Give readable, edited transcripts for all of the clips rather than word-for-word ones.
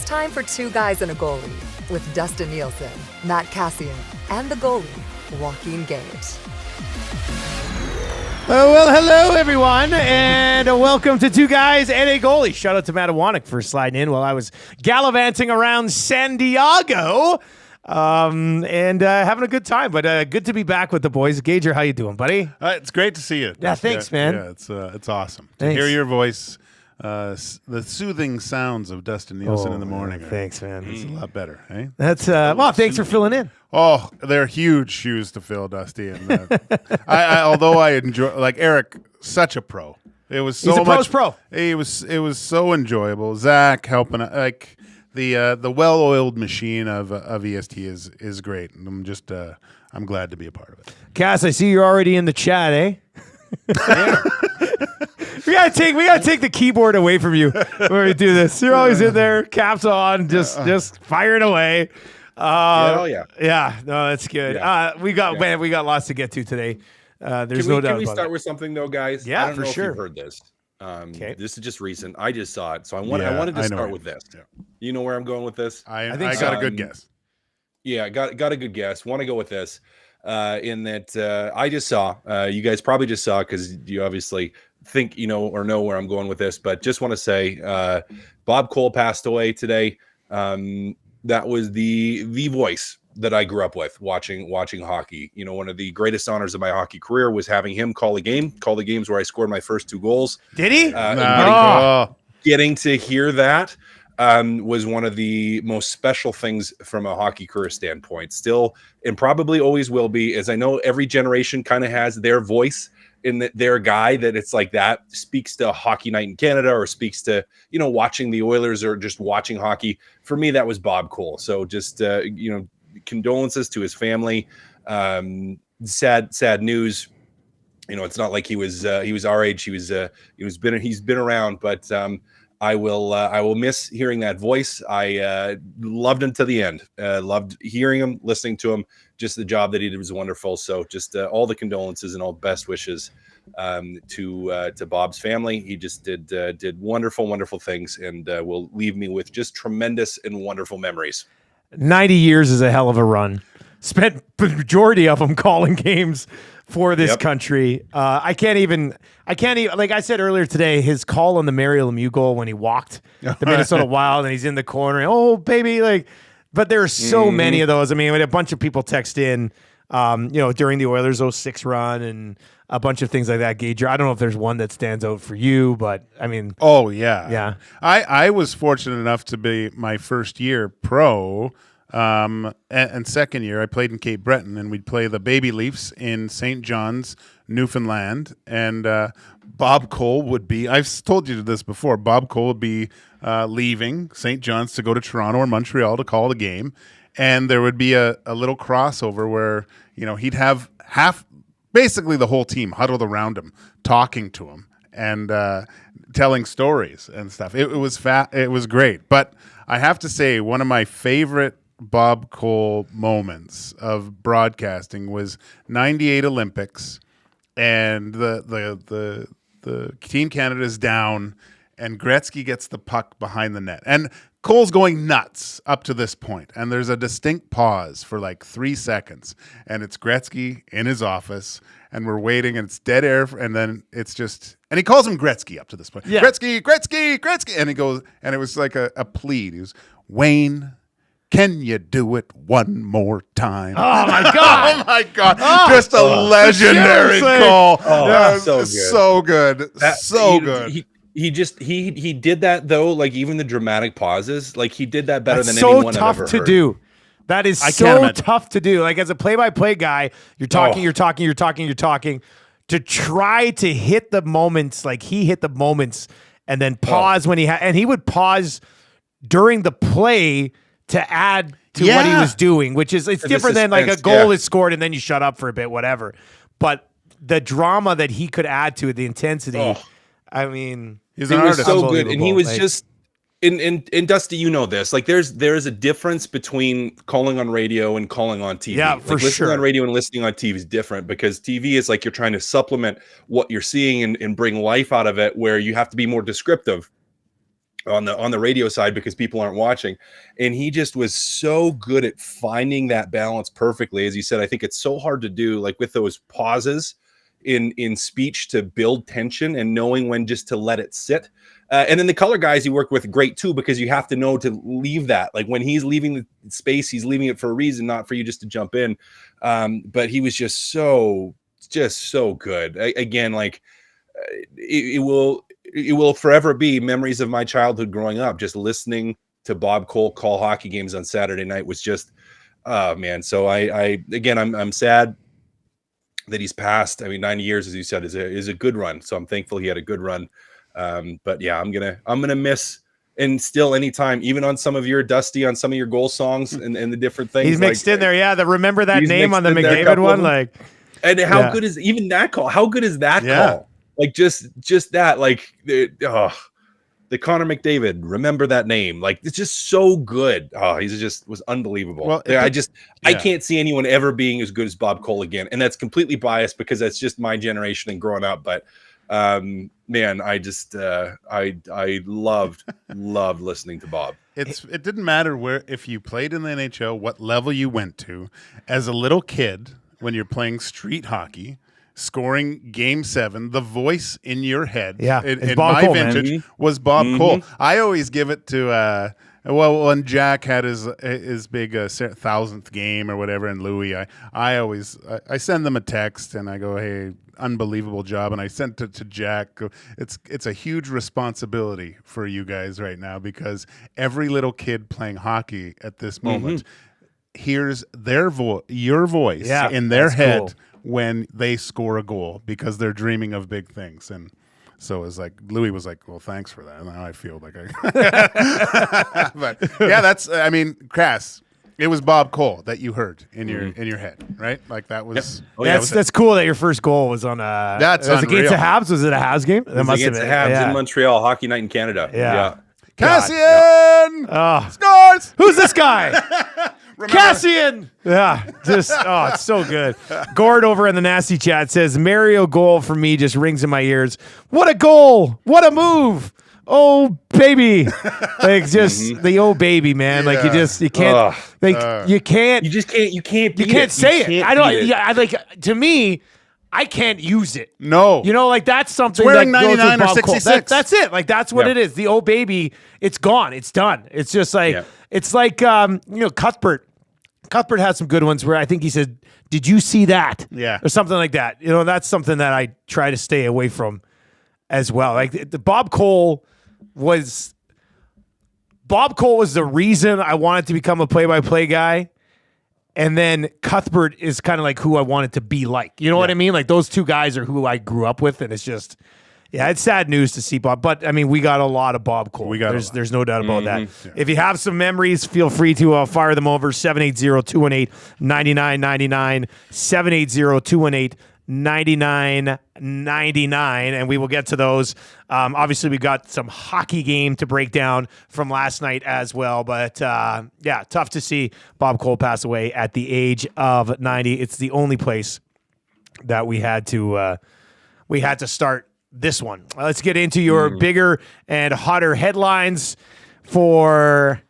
time for Two Guys and a Goalie with Dustin Nielson, Matt Kassian, and the goalie, Joaquin Gage. Well, hello, everyone, and welcome to Two Guys and a Goalie. Shout out to Matt Awanek for sliding in while I was gallivanting around San Diego and having a good time. But good to be back with the boys. Gager, how you doing, buddy? It's great to see you. Yeah, thanks, man. Yeah, it's awesome. Thanks. To hear your voice, the soothing sounds of Dustin Nielson in the morning. Thanks, man. It's a lot better, eh? That's well, thanks for filling in. Oh, they're huge shoes to fill, Dusty. And although I enjoy, like Eric, such a pro. It was so He's a much pro. It was so enjoyable. Zach helping, like the well-oiled machine of EST is great. And I'm glad to be a part of it. Cass, I see you're already in the chat, eh? We gotta take the keyboard away from you when we do this. You're always in there, caps on, just firing away. Yeah, no, that's good. Yeah. We got lots to get to today. There's no doubt. Can we about start it. with something though, guys? Yeah, I don't for know sure. if you've heard this. Okay. This is just recent. I just saw it, so I wanted to start with this. Yeah. You know where I'm going with this? I think I so. got a good guess. Yeah, got a good guess. Want to go with this? In that I just saw. You guys probably just saw because you obviously think or know where I'm going with this. But just want to say, Bob Cole passed away today. That was the voice that I grew up with watching hockey. One of the greatest honors of my hockey career was having him call the games where I scored my first 2 goals. Did he? Getting to hear that was one of the most special things from a hockey career standpoint. Still, and probably always will be, as I know every generation kind of has their voice in their guy that it's like that speaks to Hockey Night in Canada or speaks to, watching the Oilers or just watching hockey. For me, that was Bob Cole. So just, condolences to his family. Sad news. It's not like he was our age. He's been around, but I will miss hearing that voice. I loved him to the end. Loved hearing him, listening to him. Just the job that he did was wonderful. So just all the condolences and all best wishes to Bob's family. He just did wonderful things and will leave me with just tremendous and wonderful memories. 90 years is a hell of a run. Spent the majority of them calling games for this country. I can't even, like I said earlier today, his call on the Mario Lemieux goal when he walked the Minnesota Wild and he's in the corner, oh baby, but there are so many of those. I mean, a bunch of people text in, during the Oilers 06 run and a bunch of things like that. Gager, I don't know if there's one that stands out for you, but I mean, oh yeah. Yeah. I was fortunate enough to be my first year pro. And second year I played in Cape Breton, and we'd play the Baby Leafs in St. John's, Newfoundland. And Bob Cole would be, I've told you this before, Bob Cole would be leaving St. John's to go to Toronto or Montreal to call the game. And there would be a little crossover where, he'd have basically the whole team huddled around him, talking to him and telling stories and stuff. It was great. But I have to say, one of my favorite Bob Cole moments of broadcasting was 98 Olympics, and the Team Canada's down, and Gretzky gets the puck behind the net, and Cole's going nuts up to this point, and there's a distinct pause for like 3 seconds, and it's Gretzky in his office, and we're waiting, and it's dead air, and then it's just, and he calls him Gretzky up to this point. Yeah. Gretzky, and he goes, and it was like a plead. He was, Wayne, can you do it one more time? oh my God. Oh my God. Just a legendary call. Oh, so good. So good. He did that though, like even the dramatic pauses, like he did that better That's than anyone so I've ever tough to heard. do. That is so tough to do. Like as a play-by-play guy, you're talking. To try to hit the moments, like he hit the moments, and then pause when and he would pause during the play to add to what he was doing, which is it's different than like a goal is scored and then you shut up for a bit, whatever. But the drama that he could add to it, the intensity, I mean, it was so good, and he was just. And Dusty, you know this. Like, there's a difference between calling on radio and calling on TV. Yeah, like, for listening sure. on radio and listening on TV is different because TV is like you're trying to supplement what you're seeing and bring life out of it, where you have to be more descriptive. on the radio side because people aren't watching, and he just was so good at finding that balance perfectly. As you said, I think it's so hard to do, like with those pauses in speech, to build tension and knowing when just to let it sit. And then the color guys he worked with great too, because you have to know to leave that. Like when he's leaving the space, he's leaving it for a reason, not for you just to jump in. But he was just so good. Again, like it will forever be memories of my childhood growing up. Just listening to Bob Cole call hockey games on Saturday night was just, man. So I'm sad that he's passed. I mean, 90 years, as you said, is a good run. So I'm thankful he had a good run. But yeah, I'm gonna miss, and still anytime, even on some of your Dusty, on some of your goal songs and the different things. He's mixed in there. Yeah. Remember that name on the McDavid one? Like, and how good is even that call? How good is that call? Like just that, like the Connor McDavid, remember that name. Like it's just so good. Oh, was unbelievable. Well, I can't see anyone ever being as good as Bob Cole again. And that's completely biased because that's just my generation and growing up. But man, I just I loved listening to Bob. It didn't matter if you played in the NHL, what level you went to. As a little kid, when you're playing street hockey, scoring Game 7, the voice in your head, in my Cole, vintage, was Bob Cole. I always give it to when Jack had his big 1000th game or whatever, and Louis, I send them a text and I go, hey, unbelievable job, and I sent it to Jack. It's a huge responsibility for you guys right now, because every little kid playing hockey at this moment hears your voice in their head. Cool. When they score a goal, because they're dreaming of big things. And so it's like Louis was like, well, thanks for that. And now I feel like but yeah, that's, I mean, Crass, it was Bob Cole that you heard in your head, right? Like that was that's cool that your first goal was on that's was against the Habs. Was it a Habs game? That must have been the Habs in Montreal, Hockey Night in Canada. Yeah. Kassian scores. Who's this guy? Kassian! Yeah, just, it's so good. Gord over in the Nasty Chat says, Mario goal for me just rings in my ears. What a goal! What a move! Oh, baby. Like, just the oh, baby, man. Like, you can't, you can't. You just can't, you can't say it. I don't, to me, I can't use it. No. You know, like that's something it's wearing that 99 or 66. That's it. Like that's what it is. The oh baby, it's gone. It's done. It's just like it's like Cuthbert. Cuthbert has some good ones where I think he said, "Did you see that?" Yeah. Or something like that. You know, that's something that I try to stay away from as well. Like the Bob Cole was the reason I wanted to become a play-by-play guy. And then Cuthbert is kind of like who I wanted to be like. You know what I mean? Like those two guys are who I grew up with, and it's just, it's sad news to see Bob. But I mean, we got a lot of Bob Cole. There's no doubt about that. Yeah. If you have some memories, feel free to fire them over 780-218-9999, 780-218-9999, and we will get to those. Obviously, we got some hockey game to break down from last night as well. But tough to see Bob Cole pass away at the age of 90. It's the only place that we had to start this one. Let's get into your bigger and hotter headlines for.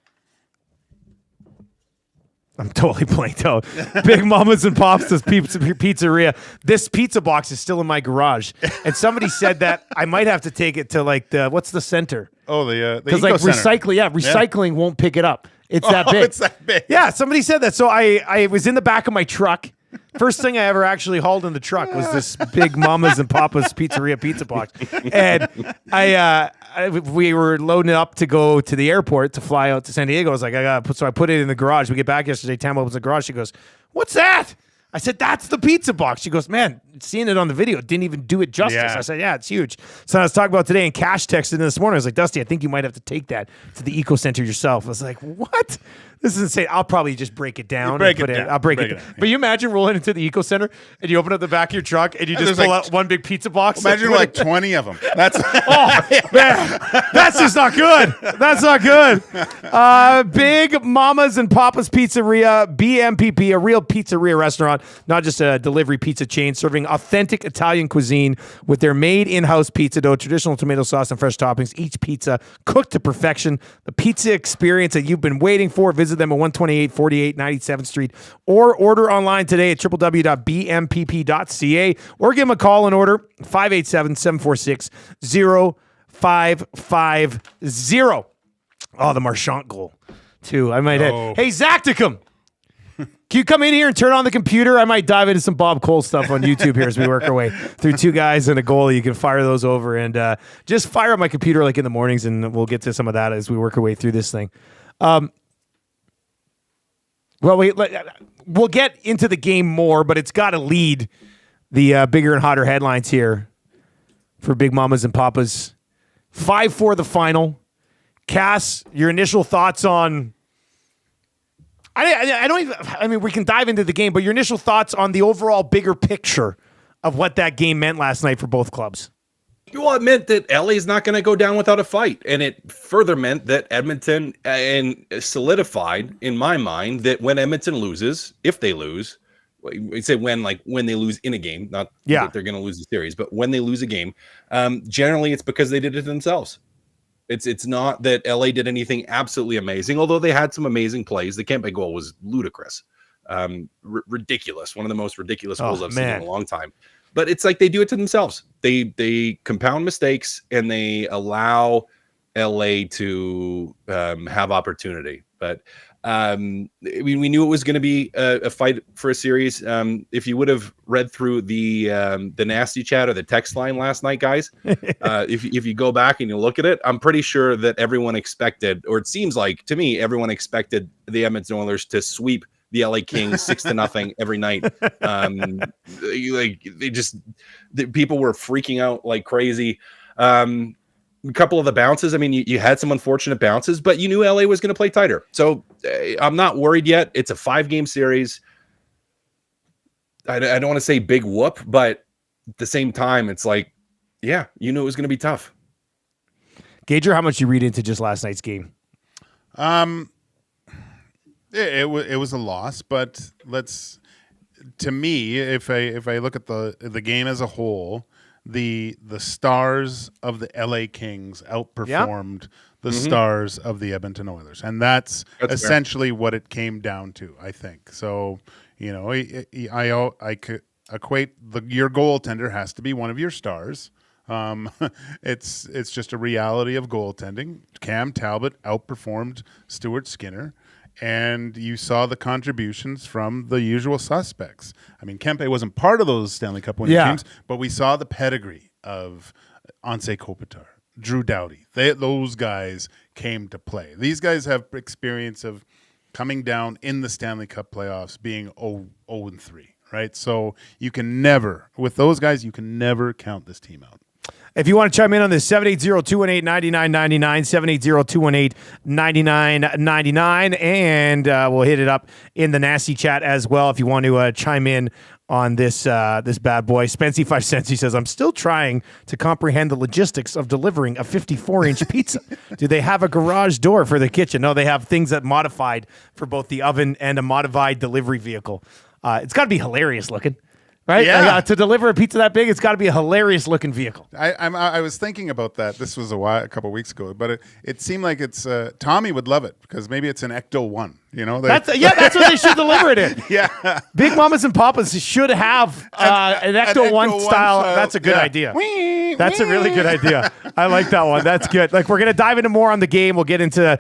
I'm totally blanked out. Big Mamas and Pops' Pizzeria. This pizza box is still in my garage, and somebody said that I might have to take it to like what's the center? Oh, the because like recycling won't pick it up. It's that big. It's that big. Yeah, somebody said that. So I was in the back of my truck. First thing I ever actually hauled in the truck was this Big Mamas and Papa's Pizzeria pizza box, and we were loading it up to go to the airport to fly out to San Diego. I was like, so I put it in the garage. We get back yesterday. Tam opens the garage. She goes, "What's that?" I said, "That's the pizza box." She goes, "Man, seeing it on the video didn't even do it justice." Yeah. I said, "Yeah, it's huge." So I was talking about today, and Cash texted in this morning. I was like, "Dusty, I think you might have to take that to the Eco Center yourself." I was like, "What?" This is insane. I'll probably just break it down. I'll break it down. Yeah. But you imagine rolling into the Eco Center and you open up the back of your truck and you just pull out one big pizza box. Imagine like 20 of them. That's man, that's just not good. That's not good. Big Mama's and Papa's Pizzeria, BMPP, a real pizzeria restaurant, not just a delivery pizza chain, serving authentic Italian cuisine with their made in-house pizza dough, traditional tomato sauce, and fresh toppings. Each pizza cooked to perfection. The pizza experience that you've been waiting for. Visit them at 12848 97th Street or order online today at www.bmpp.ca or give them a call and order 587-746-0550. Oh, the Marchand goal, too. I might have. Hey, Zacticum, can you come in here and turn on the computer? I might dive into some Bob Cole stuff on YouTube here as we work our way through two guys and a goalie. You can fire those over and just fire up my computer like in the mornings, and we'll get to some of that as we work our way through this thing. We'll get into the game more, but it's got to lead the bigger and hotter headlines here for Big Mamas and Papas. 5-4 the final. Cass, your initial thoughts on... I mean, we can dive into the game, but your initial thoughts on the overall bigger picture of what that game meant last night for both clubs. Well, it meant that LA is not going to go down without a fight. And it further meant that Edmonton and solidified in my mind that when Edmonton loses, if they lose, I say when they lose in a game, not that they're going to lose the series, but when they lose a game, generally it's because they did it themselves. It's not that LA did anything absolutely amazing, although they had some amazing plays. The Kempe goal was ludicrous, ridiculous. One of the most ridiculous goals I've seen in a long time. But it's like they do it to themselves. They compound mistakes and they allow LA to have opportunity. But we knew it was going to be a fight for a series. If you would have read through the nasty chat or the text line last night, guys, if you go back and you look at it, I'm pretty sure that everyone expected, or it seems like to me, everyone expected the Edmonton Oilers to sweep the LA Kings 6-0 every night. People were freaking out like crazy. A couple of the bounces, I mean, you had some unfortunate bounces, but you knew LA was going to play tighter. So I'm not worried yet. It's a 5-game series. I don't want to say big whoop, but at the same time, it's like, yeah, you knew it was going to be tough. Gager, how much you read into just last night's game? It was a loss, but to me, if I look at the game as a whole, the stars of the LA Kings outperformed the stars of the Edmonton Oilers, and that's essentially what it came down to, I think. So, you know, I could equate your goaltender has to be one of your stars. It's just a reality of goaltending. Cam Talbot outperformed Stuart Skinner. And you saw the contributions from the usual suspects. I mean, Kempe wasn't part of those Stanley Cup winning teams, but we saw the pedigree of Anse Kopitar, Drew Doughty. Those guys came to play. These guys have experience of coming down in the Stanley Cup playoffs, being 0-3, right? So you can never, with those guys, you can never count this team out. If you want to chime in on this, 780-218-9999, 780-218-9999, and we'll hit it up in the nasty chat as well if you want to chime in on this bad boy. Spency 5 cents, he says, I'm still trying to comprehend the logistics of delivering a 54-inch pizza. Do they have a garage door for the kitchen? No, they have things that modified for both the oven and a modified delivery vehicle. It's got to be hilarious looking. Right? Yeah. To deliver a pizza that big, it's got to be a hilarious-looking vehicle. I was thinking about that. This was a couple weeks ago, but it seemed like it's Tommy would love it because maybe it's an Ecto 1. You know, that's what they should deliver it in. Yeah, Big Mamas and Papas should have an Ecto 1 style. That's a good idea. That's a really good idea. I like that one. That's good. Like, we're gonna dive into more on the game. We'll get into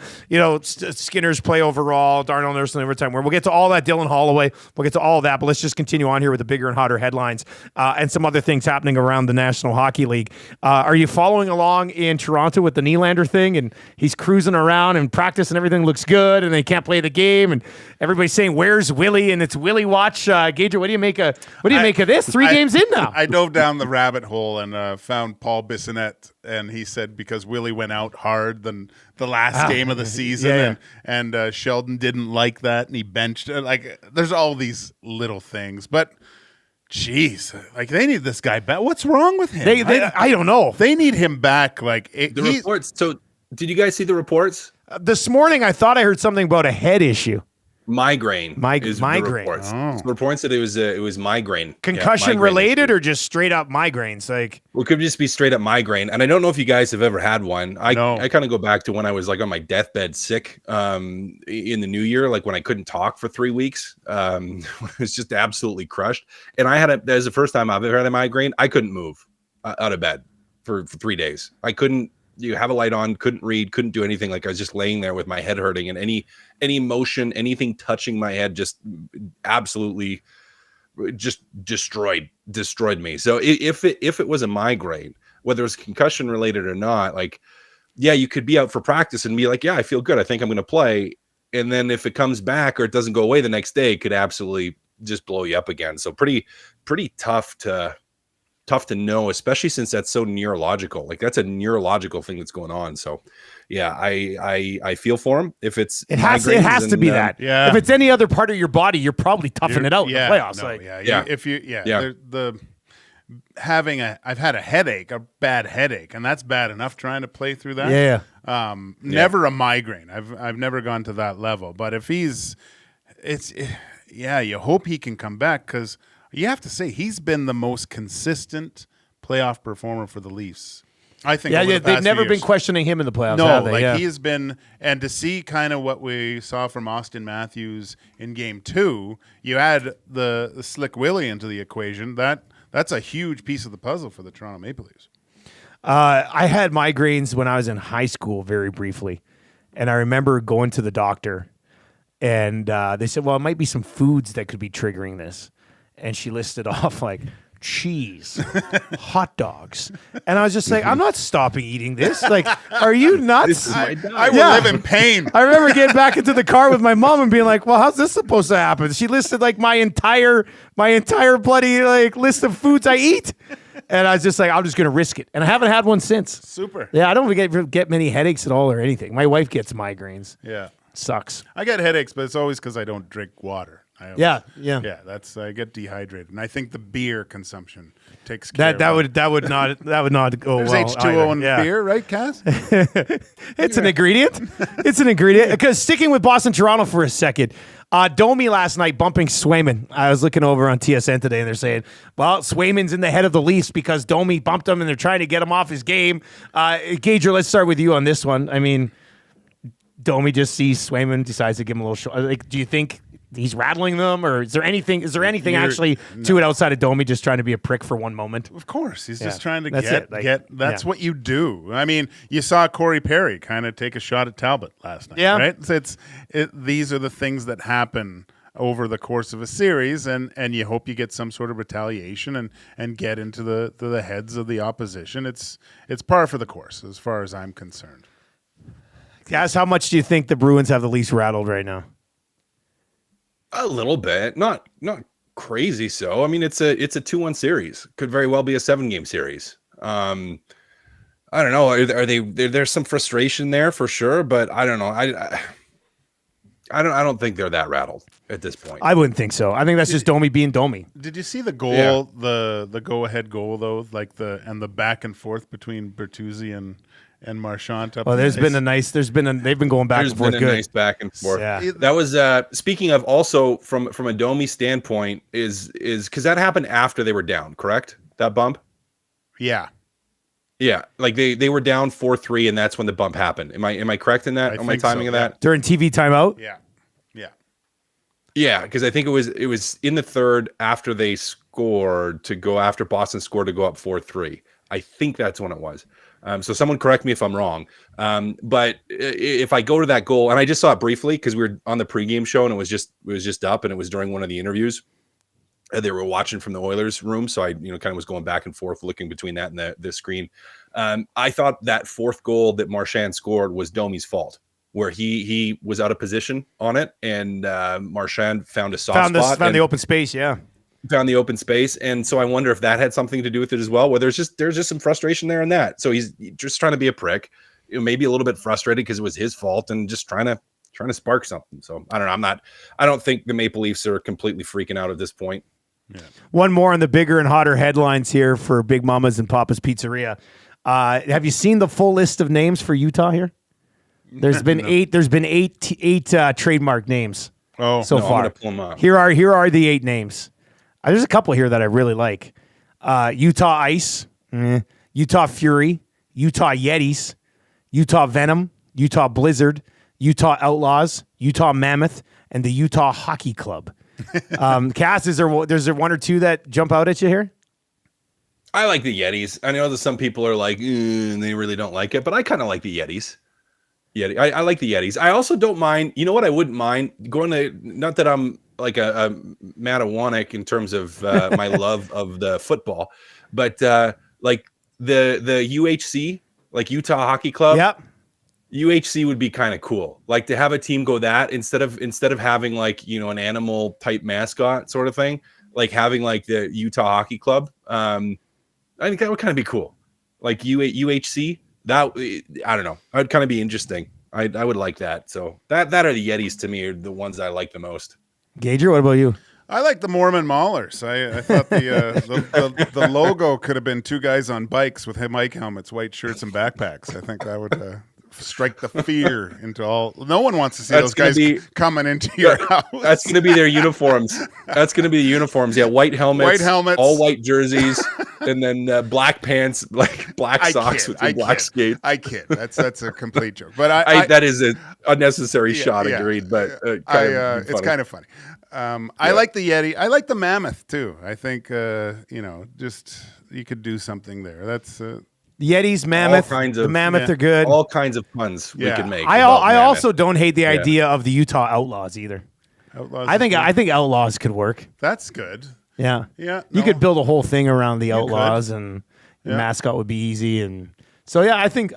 Skinner's play overall, Darnell Nurse overtime. We'll get to all that. Dylan Holloway. We'll get to all of that. But let's just continue on here with the bigger and hotter headlines and some other things happening around the National Hockey League. Are you following along in Toronto with the Nylander thing? And he's cruising around and practice and everything looks good, and they can't play the game. game, and everybody's saying, "Where's Willie?" And it's Willie watch. Gage, what do you make of this? 3 games in now. I dove down the rabbit hole and found Paul Bissonnette, and he said because Willie went out hard the last game of the season, and Sheldon didn't like that, and he benched it. Like, there's all these little things, but. Jeez, like they need this guy back. What's wrong with him? I don't know. They need him back. Like the reports. So, did you guys see the reports? This morning, I thought I heard something about a head issue. Migraine. Migraine. Reports. The reports said it was migraine. Concussion migraine related or just straight up migraines? Like, well, it could just be straight up migraine. And I don't know if you guys have ever had one. I kind of go back to when I was like on my deathbed sick in the new year, like when I couldn't talk for 3 weeks. It was just absolutely crushed. And that was the first time I've ever had a migraine. I couldn't move out of bed for 3 days. I couldn't. You have a light on, couldn't read, couldn't do anything. Like I was just laying there with my head hurting, and any motion, anything touching my head just absolutely just destroyed me. So if it was a migraine, whether it's concussion related or not, like, yeah, you could be out for practice and be like, yeah, I feel good. I think I'm going to play. And then if it comes back or it doesn't go away the next day, it could absolutely just blow you up again. So pretty tough to know, especially since that's so neurological. Like that's a neurological thing that's going on. So yeah, I feel for him. If it has to be that. Yeah. If it's any other part of your body, you're probably toughing it out in the playoffs. I've had a headache, a bad headache, and that's bad enough trying to play through that. Yeah. Never a migraine. I've never gone to that level. But if you hope he can come back, because you have to say he's been the most consistent playoff performer for the Leafs. I think. They've never been questioning him in the playoffs. No, have they? He has been, and to see kind of what we saw from Austin Matthews in Game 2, you add the Slick Willie into the equation. That's a huge piece of the puzzle for the Toronto Maple Leafs. I had migraines when I was in high school, very briefly, and I remember going to the doctor, and they said, "Well, it might be some foods that could be triggering this." And she listed off like cheese, hot dogs. And I was just like, I'm not stopping eating this. Like, are you nuts? I will live in pain. I remember getting back into the car with my mom and being like, well, how's this supposed to happen? She listed like my entire bloody like list of foods I eat. And I was just like, I'm just going to risk it. And I haven't had one since. Super. Yeah, I don't get many headaches at all or anything. My wife gets migraines. Yeah. Sucks. I get headaches, but it's always because I don't drink water. I get dehydrated, and I think the beer consumption takes care of that. That would not go There's well. H2O either. in beer, right, Cass? It's an ingredient. It's an ingredient. Because sticking with Boston, Toronto for a second, Domi last night bumping Swayman. I was looking over on TSN today, and they're saying, well, Swayman's in the head of the Leafs because Domi bumped him, and they're trying to get him off his game. Gager, let's start with you on this one. I mean, Domi just sees Swayman, decides to give him a little like, do you think he's rattling them, or is there anything actually to it outside of Domi just trying to be a prick for one moment? Of course. He's just trying to get what you do. I mean, you saw Corey Perry kind of take a shot at Talbot last night, right? So these are the things that happen over the course of a series, and you hope you get some sort of retaliation and get into the heads of the opposition. It's par for the course as far as I'm concerned. Guys, how much do you think the Bruins have the Leafs rattled right now? A little bit, not crazy. So I mean, it's a 2-1 series. Could very well be a 7-game series. I don't know. There's some frustration there for sure, but I don't know. I don't think they're that rattled at this point. I wouldn't think so. I think that's just Domi being Domi. Did you see the goal, the go-ahead goal though, like the back and forth between Bertuzzi and Marchand? Well, they've been going back and forth. There's been a nice back and forth. Yeah. That was speaking of also from a Domi standpoint is because that happened after they were down, correct? That bump. Yeah. Yeah, like they were down 4-3, and that's when the bump happened. Am I correct in that? On my timing of that? During TV timeout? Yeah, because I think it was in the third after they scored to go after Boston scored to go up 4-3. I think that's when it was. So someone correct me if I'm wrong. But if I go to that goal, and I just saw it briefly because we were on the pregame show and it was just up, and it was during one of the interviews. They were watching from the Oilers room, so I kind of was going back and forth looking between that and the screen. I thought that fourth goal that Marchand scored was Domi's fault. where he was out of position on it, and Marchand found a soft spot. Found the open space, yeah. Found the open space, and so I wonder if that had something to do with it as well. Where there's just some frustration there in that. So he's just trying to be a prick, maybe a little bit frustrated because it was his fault, and just trying to spark something. So I don't know. I don't think the Maple Leafs are completely freaking out at this point. Yeah. One more on the bigger and hotter headlines here for Big Mama's and Papa's Pizzeria. Have you seen the full list of names for Utah here? There's been eight. There's been eight trademark names. So far. I'm gonna pull them up. Here are the 8 names. There's a couple here that I really like. Utah Ice, Utah Fury, Utah Yetis, Utah Venom, Utah Blizzard, Utah Outlaws, Utah Mammoth, and the Utah Hockey Club. Cass, is there one or two that jump out at you here? I like the Yetis. I know that some people are like, and they really don't like it, but I kind of like the Yetis. I like the Yetis. I also don't mind. You know what? I wouldn't mind going to. Not that I'm like a Matawanek in terms of my love of the football, but like the UHC, like Utah Hockey Club. Yep. UHC would be kind of cool. Like to have a team go that instead of having like, an animal type mascot sort of thing, like having like the Utah Hockey Club. I think that would kind of be cool. Like UHC, that I don't know. That would kind of be interesting. I would like that. So that are the Yetis to me are the ones I like the most. Gager, what about you? I like the Mormon Maulers. I thought the logo could have been 2 guys on bikes with Mike helmets, white shirts, and backpacks. I think that would strike the fear into all. No one wants to see those guys coming into your house. That's going to be their uniforms. That's going to be the uniforms. Yeah, white helmets, all white jerseys, and then black pants, like black socks with black skates. I kid. That's a complete joke. But that is an unnecessary shot. Agreed. But it's kind of funny. I like the Yeti. I like the Mammoth too. I think just you could do something there. That's. Yetis, Mammoth, the Mammoth are good. All kinds of puns we can make. I also don't hate the idea of the Utah Outlaws either. I think Outlaws could work. That's good. Yeah. You could build a whole thing around the Outlaws, and the mascot would be easy. And so I think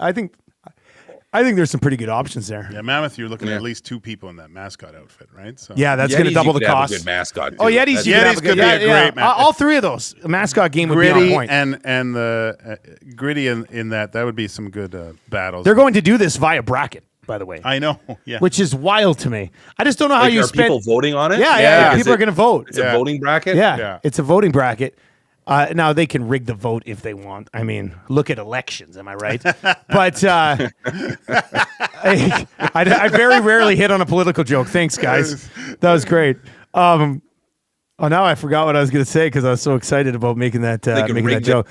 there's some pretty good options there. Yeah, Mammoth, you're looking at least 2 people in that mascot outfit, right? So that's going to double the cost. Have a good mascot. Too. Oh, Yetis could be a great mascot. All 3 of those. A mascot game would be on point. And the gritty in that would be some good battles. They're going to do this via bracket, by the way. I know, which is wild to me. I just don't know how you spend. People voting on it? Yeah. People are going to vote. It's a voting bracket? Yeah, it's a voting bracket. Now, they can rig the vote if they want. I mean, look at elections, am I right? But I very rarely hit on a political joke. Thanks, guys. That was great. Now I forgot what I was going to say because I was so excited about making that joke.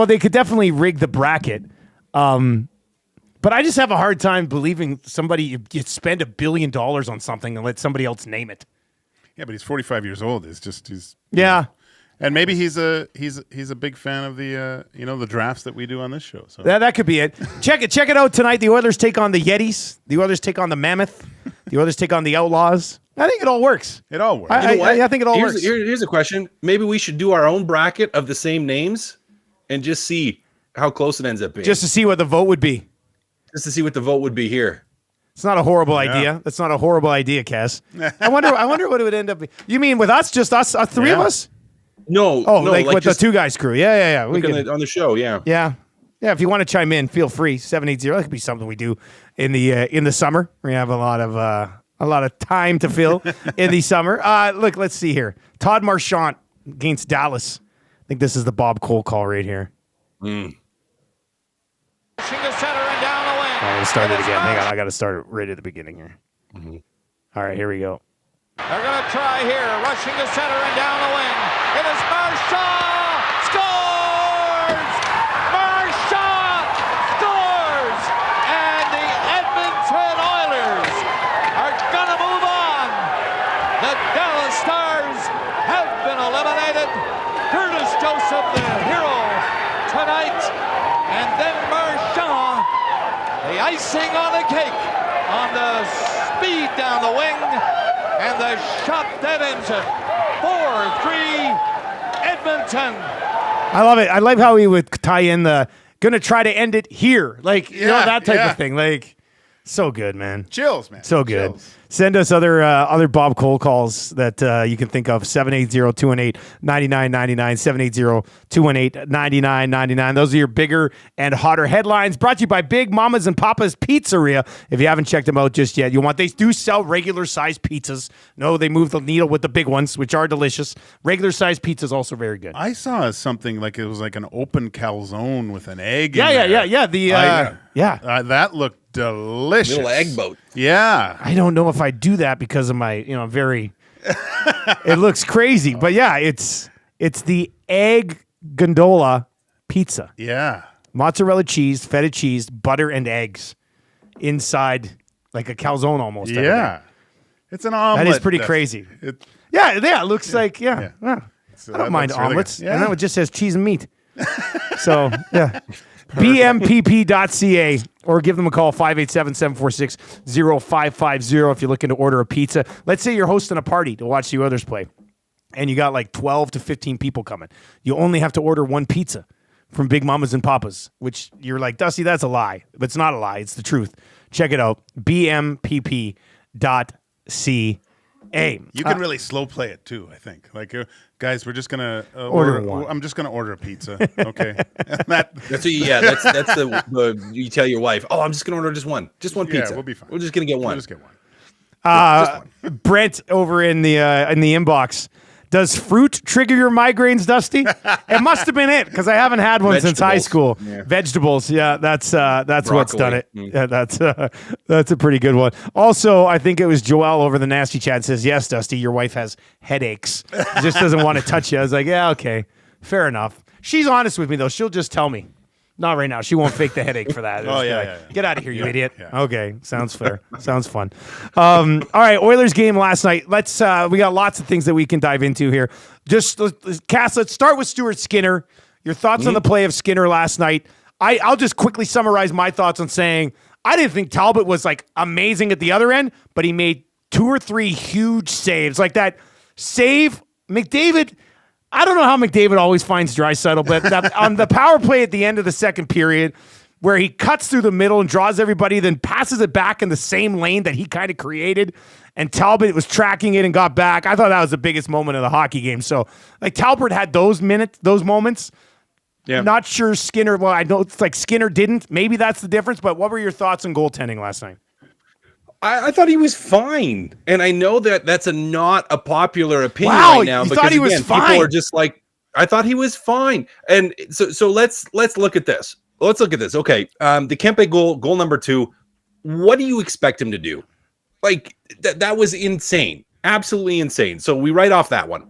They could definitely rig the bracket. But I just have a hard time believing you spend $1 billion on something and let somebody else name it. Yeah, but he's 45 years old. He's And maybe he's a big fan of the the drafts that we do on this show. So that could be it. Check it out tonight. The Oilers take on the Yetis. The Oilers take on the Mammoth. The Oilers take on the Outlaws. I think it all works. It all works. I think it all works. Here's a question. Maybe we should do our own bracket of the same names and just see how close it ends up being. Just to see what the vote would be. Just to see what the vote would be here. It's not a horrible idea. That's not a horrible idea, Cass. I wonder what it would end up being. You mean with us, just us 3 of us? No. Like with the 2 guys crew. Yeah. We on the show, yeah. Yeah. If you want to chime in, feel free. 780. That could be something we do in the summer. We have a lot of time to fill in the summer. Look, let's see here. Todd Marchand against Dallas. I think this is the Bob Cole call right here. Let's start it again. Hang on, I got to start it right at the beginning here. All right, here we go. They're going to try here, rushing the center and down the wing. It is Marchand! Scores! Marchand scores! And the Edmonton Oilers are going to move on. The Dallas Stars have been eliminated. Curtis Joseph, the hero tonight. And then Marchand, the icing on the cake on the speed down the wing. And the shot that ends it. 4-3 Edmonton. I love it. I love how he would tie in the going to try to end it here. Like, that type of thing. Like, So good, man. Chills, man. So good. Chills. Send us other Bob Cole calls that you can think of. 780-218-9999. 780-218-9999. Those are your bigger and hotter headlines. Brought to you by Big Mama's and Papa's Pizzeria. If you haven't checked them out just yet, they do sell regular sized pizzas. No, they move the needle with the big ones, which are delicious. Regular sized pizza is also very good. I saw something like it was like an open calzone with an egg. Yeah. That looked delicious. Little egg boat. Yeah. I don't know if I do that because of my, very. It looks crazy, but yeah, it's the egg gondola pizza. Yeah. Mozzarella cheese, feta cheese, butter, and eggs inside like a calzone almost. Yeah. It's an omelet. That is pretty crazy. It looks like, So I don't mind looks really omelets. good. Yeah. And then it just says cheese and meat. So, yeah. BMPP.ca or give them a call, 587-746-0550 if you're looking to order a pizza. Let's say you're hosting a party to watch the others play, and you got like 12 to 15 people coming. You only have to order one pizza from Big Mama's and Papa's, which you're like, Dusty, that's a lie. But it's not a lie. It's the truth. Check it out, BMPP.ca. You can really slow play it too, I think. Like, guys, we're just gonna order one. I'm just gonna order a pizza. Okay. That's the you tell your wife, I'm just gonna order just one pizza. Yeah, we'll be fine. We're just gonna get one. We'll just get one. Just one. Brent over in the inbox. Does fruit trigger your migraines, Dusty? It must have been it because I haven't had one since high school. Yeah. Vegetables, that's what's done it. Mm. Yeah, that's a pretty good one. Also, I think it was Joel over the nasty chat says, yes, Dusty, your wife has headaches. She just doesn't want to touch you. I was like, yeah, okay, fair enough. She's honest with me though. She'll just tell me. Not right now. She won't fake the headache for that. Get out of here, you idiot. Yeah. Okay, sounds fair. Sounds fun. All right, Oilers game last night. Let's. We got lots of things that we can dive into here. Cass, let's start with Stuart Skinner. Your thoughts on the play of Skinner last night. I'll just quickly summarize my thoughts on saying I didn't think Talbot was like amazing at the other end, but he made 2 or 3 huge saves. Like that save, McDavid. I don't know how McDavid always finds Draisaitl, but on the power play at the end of the second period, where he cuts through the middle and draws everybody, then passes it back in the same lane that he kind of created, and Talbot was tracking it and got back. I thought that was the biggest moment of the hockey game. So, like, Talbot had those moments. Yeah. Not sure Skinner. Well, I know it's like Skinner didn't. Maybe that's the difference. But what were your thoughts on goaltending last night? I thought he was fine, and I know that that's not a popular opinion right now. You thought he was fine? People are just like, I thought he was fine, and so let's look at this. Let's look at this. Okay, the Kempe goal number 2. What do you expect him to do? Like that was insane, absolutely insane. So we write off that one.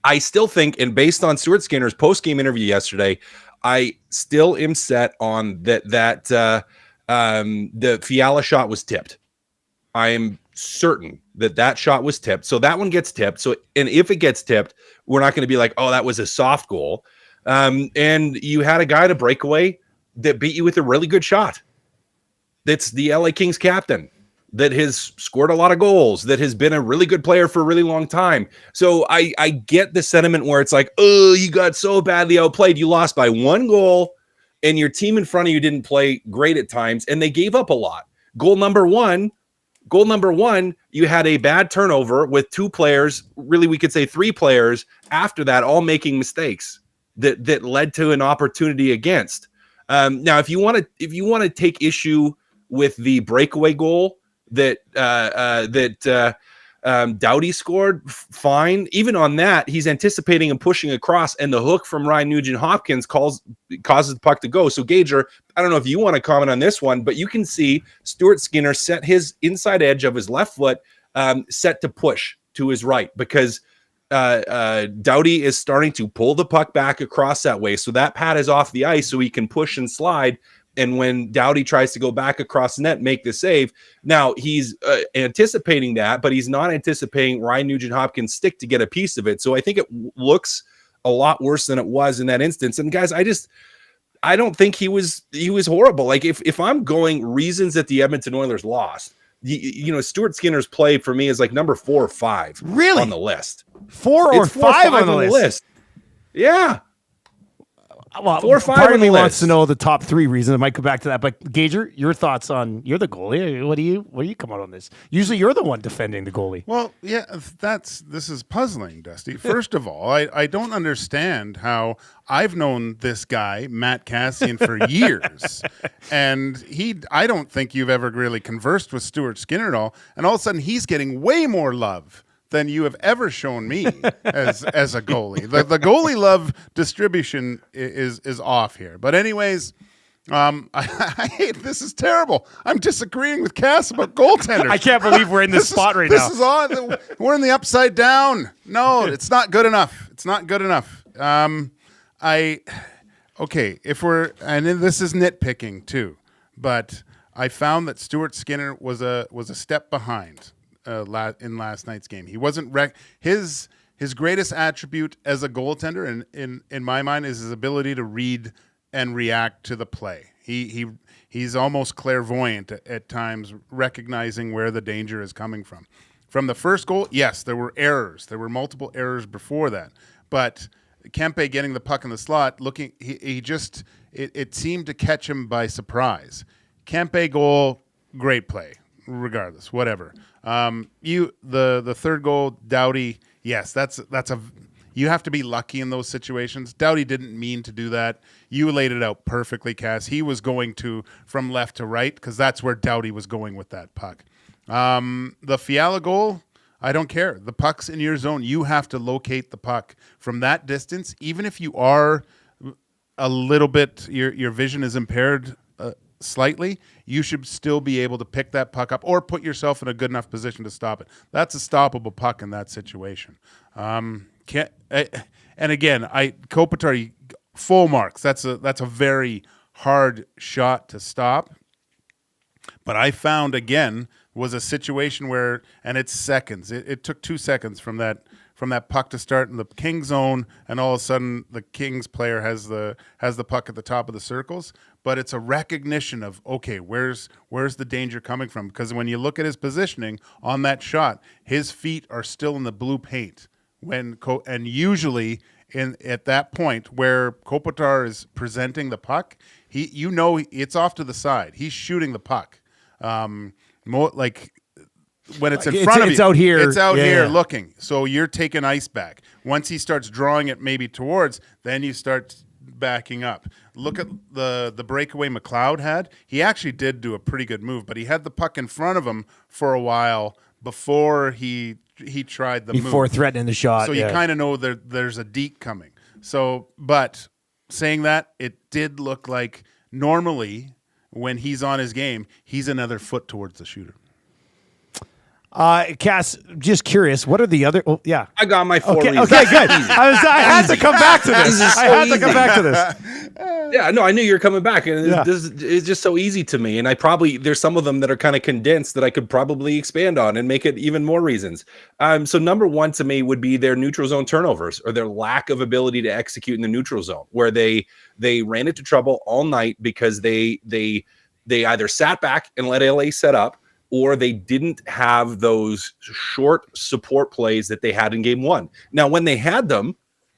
I still think, and based on Stuart Skinner's post-game interview yesterday, I still am set on that. The Fiala shot was tipped. I am certain that shot was tipped. So that one gets tipped. So, and if it gets tipped, we're not going to be like, that was a soft goal. And you had a guy to break away that beat you with a really good shot. That's the LA Kings captain that has scored a lot of goals, that has been a really good player for a really long time. So I get the sentiment where it's like, you got so badly outplayed. You lost by 1 goal. And your team in front of you didn't play great at times, and they gave up a lot. Goal number one, you had a bad turnover with 2 players, really we could say 3 players after that, all making mistakes that led to an opportunity against. Now, if you want to take issue with the breakaway goal that Doughty scored, fine. Even on that, he's anticipating and pushing across, and the hook from Ryan Nugent-Hopkins causes the puck to go. So, Gager, I don't know if you want to comment on this one, but you can see Stuart Skinner set his inside edge of his left foot set to push to his right because Doughty is starting to pull the puck back across that way. So that pad is off the ice so he can push and slide. And when Doughty tries to go back across the net, make the save. Now he's anticipating that, but he's not anticipating Ryan Nugent-Hopkins' stick to get a piece of it. So I think it looks a lot worse than it was in that instance. And guys, I don't think he was horrible. Like if I'm going reasons that the Edmonton Oilers lost, Stuart Skinner's play for me is like number 4 or 5 on the list. 4 or 5 on the list. Yeah. Well, 4 or 5 part on of me the wants list. to know the top 3 reasons. I might go back to that. But Gager, your thoughts on you're the goalie. What do you come out on this? Usually you're the one defending the goalie. Well, yeah, this is puzzling, Dusty. First of all, I don't understand how I've known this guy, Matt Kassian, for years, and I don't think you've ever really conversed with Stuart Skinner at all, and all of a sudden he's getting way more love than you have ever shown me as a goalie. The goalie love distribution is off here. But anyways, I hate this. Is terrible. I'm disagreeing with Cass about goaltenders. I can't believe we're in this spot right now. This is on. We're in the upside down. No, it's not good enough. It's not good enough. Okay, if we're, and this is nitpicking too, but I found that Stuart Skinner was a step behind in last night's game. He wasn't his greatest attribute as a goaltender, in my mind, is his ability to read and react to the play. He's almost clairvoyant at times, recognizing where the danger is coming from. From the first goal, yes, there were errors. There were multiple errors before that, but Kempe getting the puck in the slot, it seemed to catch him by surprise. Kempe goal, great play, regardless, whatever. The third goal, Doughty, yes, you have to be lucky in those situations. Doughty didn't mean to do that. You laid it out perfectly, Cass. He was going from left to right because that's where Doughty was going with that puck. The Fiala goal, I don't care. The puck's in your zone. You have to locate the puck from that distance. Even if you are a little bit, your vision is impaired slightly, you should still be able to pick that puck up or put yourself in a good enough position to stop it. That's a stoppable puck in that situation. And again, Kopitar, full marks. That's a very hard shot to stop. But I found, again, was a situation where, and it's seconds. It took 2 seconds from that puck to start in the Kings zone, and all of a sudden the Kings player has the puck at the top of the circles. But it's a recognition of, okay, where's the danger coming from? Because when you look at his positioning on that shot, his feet are still in the blue paint. And usually at that point where Kopitar is presenting the puck, it's off to the side. He's shooting the puck. More like when it's in front of you, it's out here. It's out here looking. So you're taking ice back. Once he starts drawing it maybe towards, then you start backing up. Look at the breakaway McLeod had. He actually did do a pretty good move, but he had the puck in front of him for a while before he tried the move. Before threatening the shot. So you kind of know there's a deke coming. So, but saying that, it did look like normally when he's on his game, he's another foot towards the shooter. Cass, just curious, what are the other? Oh, yeah. I got my 4 reasons. Okay, good. I had to come back to this. Yeah, no, I knew you were coming back, and it's just so easy to me. And there's some of them that are kind of condensed that I could probably expand on and make it even more reasons. So number 1 to me would be their neutral zone turnovers, or their lack of ability to execute in the neutral zone, where they ran into trouble all night because they either sat back and let LA set up, or they didn't have those short support plays that they had in game 1. Now, when they had them,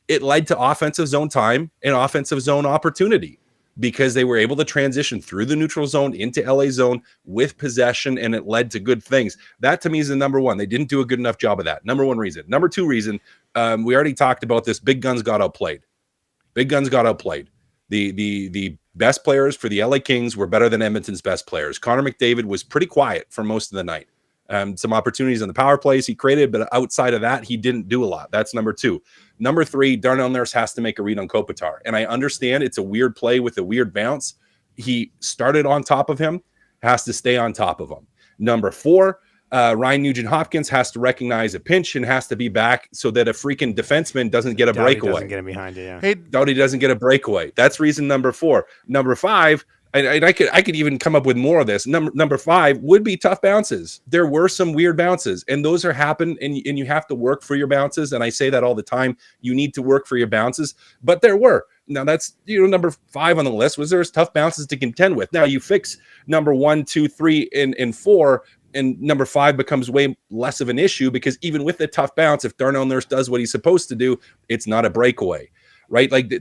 it led to offensive zone time and offensive zone opportunity because they were able to transition through the neutral zone into LA zone with possession, and it led to good things. That to me is the number 1. They didn't do a good enough job of that. Number 1 reason. Number 2 reason, we already talked about this. Big guns got outplayed. The best players for the LA Kings were better than Edmonton's best players. Connor McDavid was pretty quiet for most of the night. Some opportunities on the power plays he created, but outside of that, he didn't do a lot. That's number 2. Number 3, Darnell Nurse has to make a read on Kopitar. And I understand it's a weird play with a weird bounce. He started on top of him, has to stay on top of him. Number 4, Ryan Nugent-Hopkins has to recognize a pinch and has to be back so that a freaking defenseman doesn't get a breakaway. Doesn't get him behind it, yeah. Hey, Doughty doesn't get a breakaway. That's reason number 4. Number 5, and I could even come up with more of this. Number 5 would be tough bounces. There were some weird bounces, and those are happen, and you have to work for your bounces. And I say that all the time. You need to work for your bounces, but there were. Now that's number 5 on the list. Was there's tough bounces to contend with. Now you fix number 1, 2, 3, and 4. And number 5 becomes way less of an issue because even with the tough bounce, if Darnell Nurse does what he's supposed to do, it's not a breakaway. right? Like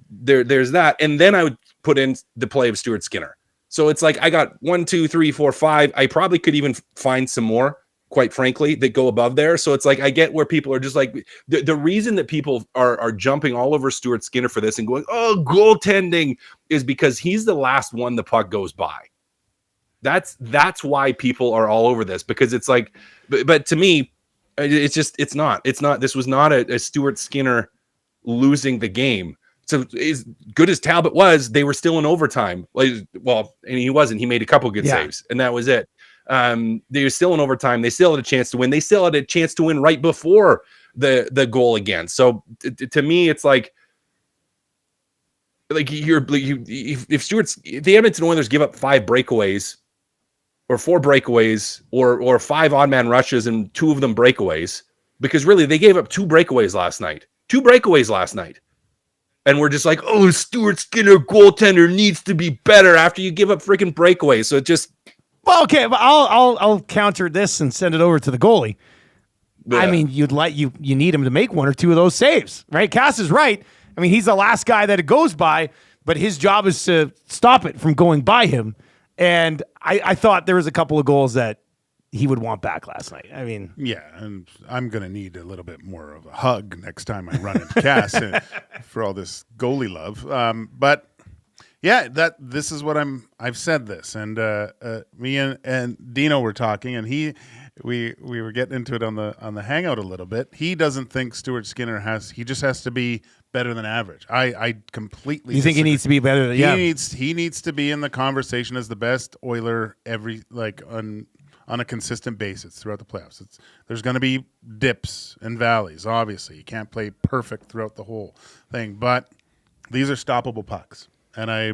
there's that. And then I would put in the play of Stuart Skinner. So it's like I got 1, 2, 3, 4, 5. I probably could even find some more, quite frankly, that go above there. So it's like I get where people are just like the reason that people are jumping all over Stuart Skinner for this and going, oh, goaltending, is because he's the last one the puck goes by. That's why people are all over this, because it's like, but to me, it's not. This was not a Stuart Skinner losing the game. So as good as Talbot was, they were still in overtime. Well, and he wasn't. He made a couple good saves, and that was it. They were still in overtime. They still had a chance to win. They still had a chance to win right before the goal again. So to me, it's like if the Edmonton Oilers give up 5 breakaways or 4 breakaways or 5 odd man rushes and 2 of them breakaways, because really they gave up 2 breakaways last night. And we're just like, oh, Stuart Skinner goaltender needs to be better after you give up freaking breakaways. So it just, well, okay, but I'll counter this and send it over to the goalie. Yeah. I mean, you need him to make 1 or 2 of those saves, right? Cass is right. I mean, he's the last guy that it goes by, but his job is to stop it from going by him. And I thought there was a couple of goals that he would want back last night. I mean, yeah, and I'm going to need a little bit more of a hug next time I run into Cass for all this goalie love. But yeah, this is what I've said this, and me and Dino were talking, and we were getting into it on the hangout a little bit. He doesn't think Stuart Skinner he just has to be better than average. I completely. You think disagree. He needs to be better? He needs to be in the conversation as the best Oiler on a consistent basis throughout the playoffs. There's going to be dips and valleys, obviously. You can't play perfect throughout the whole thing, but these are stoppable pucks. And I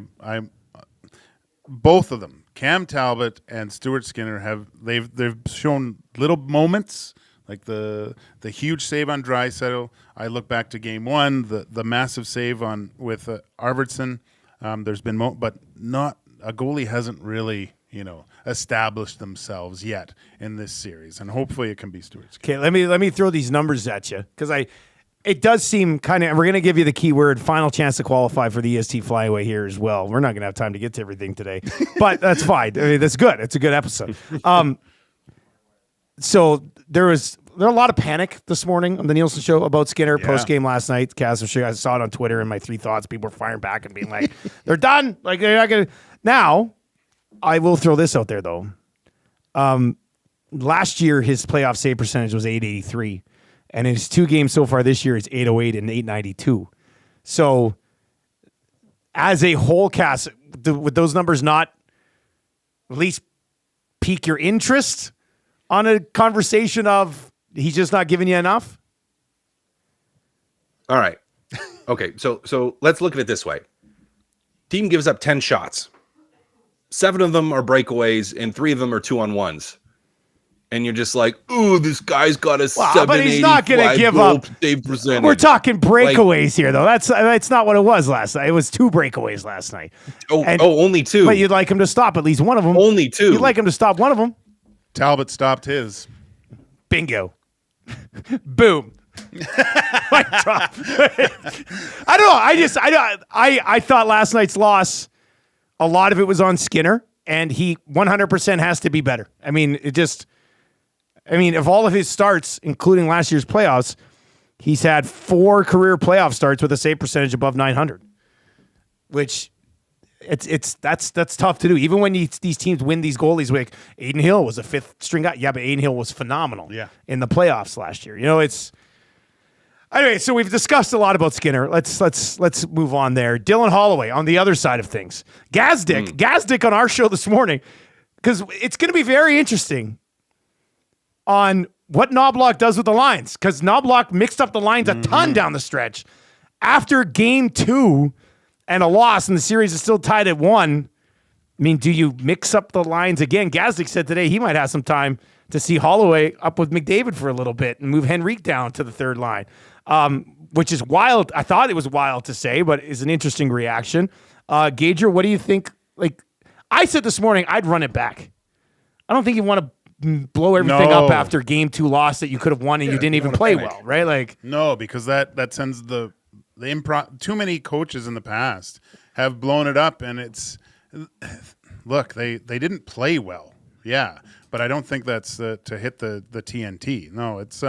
both of them, Cam Talbot and Stuart Skinner, they've shown little moments, like the huge save on Draisaitl. I look back to game 1, the massive save with Arvidsson. There's been but not a goalie hasn't really established themselves yet in this series, and hopefully it can be Stuart Skinner. Okay, let me throw these numbers at you, because it does seem kind of, and we're going to give you the keyword final chance to qualify for the EST flyaway here as well. We're not going to have time to get to everything today, but that's fine. I mean, that's good. It's a good episode. So there was a lot of panic this morning on the Nielsen show about Skinner post game last night. Cass, I'm sure I saw it on Twitter in my 3 thoughts. People were firing back and being like, they're done. Like, they're not going to. Now, I will throw this out there, though. Last year, his playoff save percentage was .883. And in his 2 games so far this year, it's .808 and .892. So, as a whole, Cass, would those numbers not at least pique your interest on a conversation of he's just not giving you enough? all right. Okay, so let's look at it this way. Team gives up 10 shots. 7 of them are breakaways, and 3 of them are 2-on-1s. And you're just like, ooh, this guy's got a 785 but he's not going to give up. Save percentage. We're talking breakaways here, though. That's not what it was last night. It was 2 breakaways last night. Only 2. But you'd like him to stop at least one of them. Only 2. You'd like him to stop one of them. Talbot stopped his. Bingo. Boom. Mic drop. I don't know. I thought last night's loss, a lot of it was on Skinner, and he 100% has to be better. I mean, of all of his starts, including last year's playoffs, he's had 4 career playoff starts with a save percentage above 900, which that's tough to do. Even when these teams win these goalies, like Aiden Hill was a 5th string guy. Yeah, but Aiden Hill was phenomenal in the playoffs last year. Anyway, so we've discussed a lot about Skinner. Let's move on there. Dylan Holloway on the other side of things. Gazdick on our show this morning, because it's going to be very interesting on what Knobloch does with the lines, because Knobloch mixed up the lines a ton down the stretch. After game 2 and a loss, and the series is still tied at 1, I mean, do you mix up the lines again? Gazdick said today he might have some time to see Holloway up with McDavid for a little bit and move Henrique down to the 3rd line, which is wild. I thought it was wild to say, but is an interesting reaction. Gager, what do you think? Like I said this morning, I'd run it back. I don't think you want to blow everything up after game 2 loss that you could have won and you didn't even play well, right? Like no, because that sends the too many coaches in the past have blown it up, and it's look, they didn't play well, yeah, but I don't think that's to hit the TNT. No, it's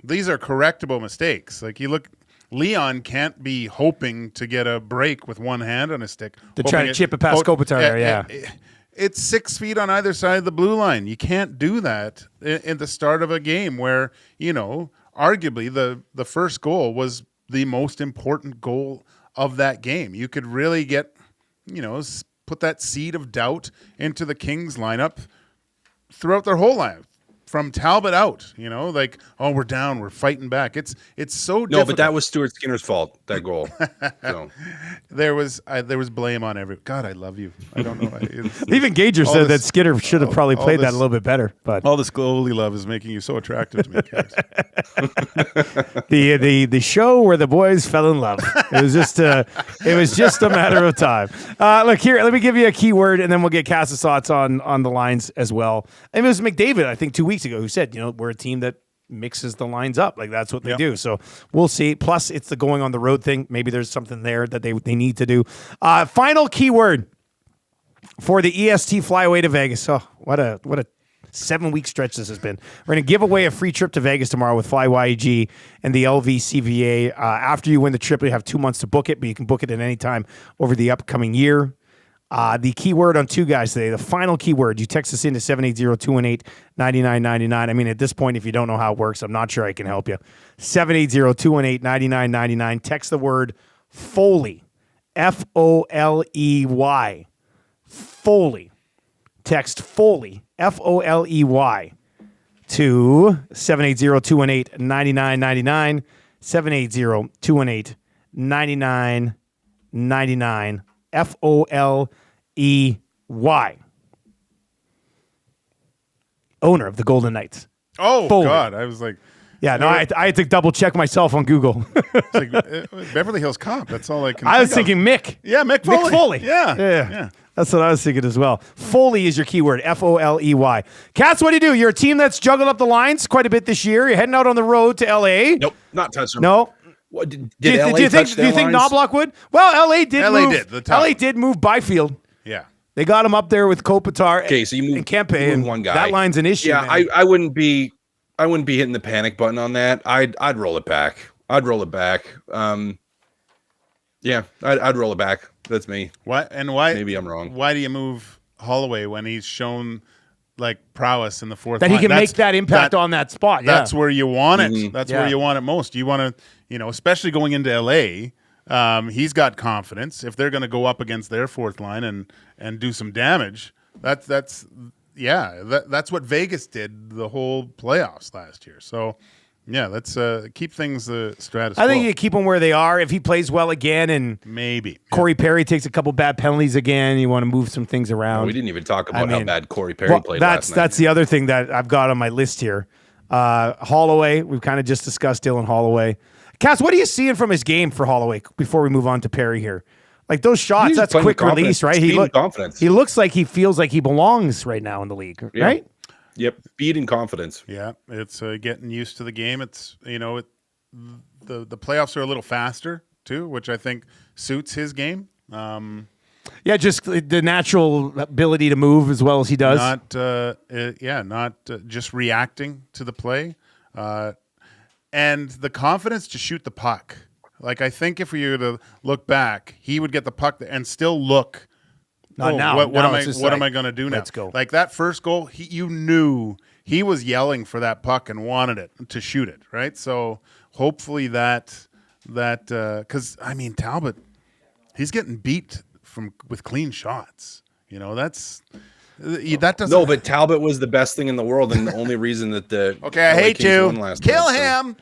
these are correctable mistakes. Like, you look, Leon can't be hoping to get a break with one hand on a stick to try to chip it past Kopitar. Yeah. It's 6 feet on either side of the blue line. You can't do that in the start of a game where, arguably the first goal was the most important goal of that game. You could really get, put that seed of doubt into the Kings lineup throughout their whole life. From Talbot out, we're down, we're fighting back. It's so difficult. No, but that was Stuart Skinner's fault, that goal. So. There was blame on every. God, I love you. I don't know. Even Gager said that Skinner should have probably played that a little bit better. But all this goalie love is making you so attractive to me. the show where the boys fell in love. It was just a matter of time. Look here, let me give you a keyword, and then we'll get Cass's thoughts on the lines as well. And it was McDavid, I think, 2 weeks ago, who said, we're a team that mixes the lines up. Like, that's what they do. So we'll see. Plus, it's the going on the road thing. Maybe there's something there that they need to do. Final keyword for the EST flyaway to Vegas. Oh, what a 7-week stretch this has been. We're going to give away a free trip to Vegas tomorrow with FlyYG and the LVCVA. After you win the trip, you have 2 months to book it, but you can book it at any time over the upcoming year. The keyword on two guys today, the final keyword, you text us into 780-218-9999. I mean, at this point, if you don't know how it works, I'm not sure I can help you. 780-218-9999. Text the word Foley, Foley, Foley. Text Foley, Foley, to 780-218-9999, 780-218-9999. Foley, owner of the Golden Knights. Oh, Foley. God. I was like... Yeah, no, I had to double check myself on Google. It's like Beverly Hills Cop. That's all I can I was thinking Mick. Yeah, Mick Foley. Mick Foley. Yeah. That's what I was thinking as well. Foley is your keyword, Foley. Cats, what do? You're a team that's juggled up the lines quite a bit this year. You're heading out on the road to L.A. Nope, not touching them. No. What, do you think Knobloch would? Well, LA did move Byfield. Yeah. They got him up there with Kopitar so you and Kempe, and one guy. that line's an issue. Yeah, man. I wouldn't be hitting the panic button on that. I'd roll it back. I'd roll it back. Yeah, I'd roll it back. That's me. Why? Maybe I'm wrong. Why do you move Holloway when he's shown like prowess in the fourth that line? He can make that impact on that spot. Yeah. That's where you want it. Mm-hmm. That's where you want it most. You want to, especially going into LA, he's got confidence. If they're going to go up against their fourth line and do some damage, that's what Vegas did the whole playoffs last year. So, yeah, let's keep things the status quo. I think you keep them where they are. If he plays well again and maybe Corey Perry takes a couple bad penalties again, you want to move some things around. We didn't even talk about how bad Corey Perry played last night. That's the other thing that I've got on my list here. Holloway, we've kind of just discussed Dylan Holloway. Cass, what are you seeing from his game for Holloway before we move on to Perry here? Like those shots, that's quick release, right? He looks like he feels like he belongs right now in the league, right? Yep, speed and confidence. Yeah, it's getting used to the game. It's the playoffs are a little faster too, which I think suits his game. Yeah, just the natural ability to move as well as he does. Not just reacting to the play, and the confidence to shoot the puck. Like, I think if we were to look back, he would get the puck and still look. Not now. What am I going to do now? Let's go. Like that first goal, you knew he was yelling for that puck and wanted it to shoot it, right? So hopefully that because Talbot, he's getting beat with clean shots. That doesn't. No, but Talbot was the best thing in the world, and the only reason that the I hate you. Kill him.